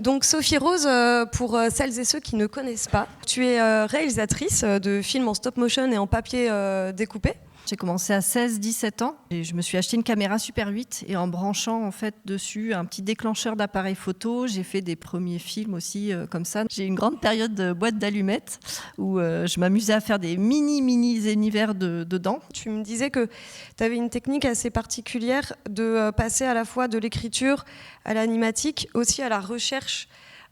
Donc Sophie Rose, pour celles et ceux qui ne connaissent pas, tu es réalisatrice de films en stop motion et en papier découpé. J'ai commencé à 16-17 ans et je me suis acheté une caméra Super 8 et en branchant en fait dessus un petit déclencheur d'appareil photo, j'ai fait des premiers films aussi comme ça. J'ai une grande période de boîte d'allumettes où je m'amusais à faire des mini univers dedans. Tu me disais que tu avais une technique assez particulière de passer à la fois de l'écriture à l'animatique, aussi à la recherche.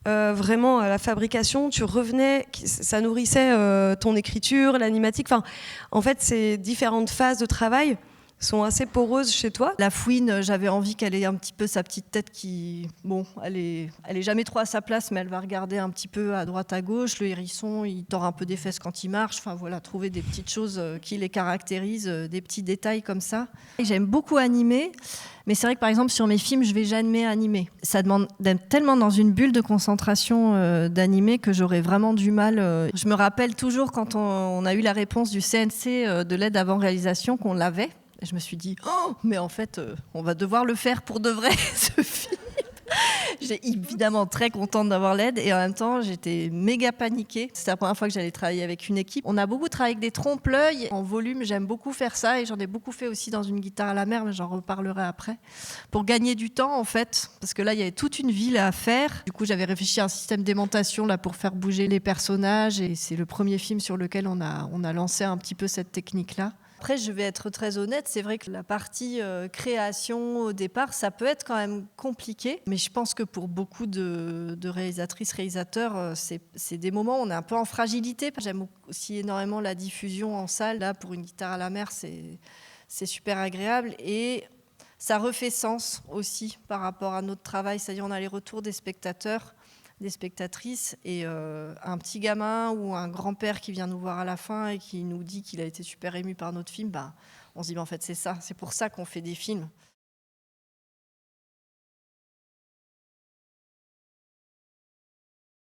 Vraiment à la fabrication, tu revenais, ça nourrissait ton écriture, l'animatique. Enfin, en fait, ces différentes phases de travail sont assez poreuses chez toi. La fouine, j'avais envie qu'elle ait un petit peu sa petite tête qui, bon, elle est jamais trop à sa place, mais elle va regarder un petit peu à droite à gauche. Le hérisson, il tord un peu des fesses quand il marche. Enfin voilà, trouver des petites choses qui les caractérisent, des petits détails comme ça. Et j'aime beaucoup animer, mais c'est vrai que par exemple sur mes films, je vais jamais animer. Ça demande d'être tellement dans une bulle de concentration d'animer que j'aurais vraiment du mal. Je me rappelle toujours quand on a eu la réponse du CNC de l'aide avant réalisation qu'on l'avait. Et je me suis dit, oh, mais en fait, on va devoir le faire pour de vrai, ce film. J'étais évidemment très contente d'avoir l'aide et en même temps, j'étais méga paniquée. C'était la première fois que j'allais travailler avec une équipe. On a beaucoup travaillé avec des trompe-l'œil en volume. J'aime beaucoup faire ça et j'en ai beaucoup fait aussi dans une guitare à la mer, mais j'en reparlerai après. Pour gagner du temps, en fait, parce que là, il y avait toute une ville à faire. Du coup, j'avais réfléchi à un système d'aimantation là, pour faire bouger les personnages et c'est le premier film sur lequel on a lancé un petit peu cette technique-là. Après, je vais être très honnête, c'est vrai que la partie création au départ, ça peut être quand même compliqué. Mais je pense que pour beaucoup de réalisatrices, réalisateurs, c'est des moments où on est un peu en fragilité. J'aime aussi énormément la diffusion en salle. Là, pour une guitare à la mer, c'est super agréable. Et ça refait sens aussi par rapport à notre travail. C'est-à-dire, on a les retours des spectateurs, des spectatrices et un petit gamin ou un grand-père qui vient nous voir à la fin et qui nous dit qu'il a été super ému par notre film, on se dit en fait c'est ça, c'est pour ça qu'on fait des films.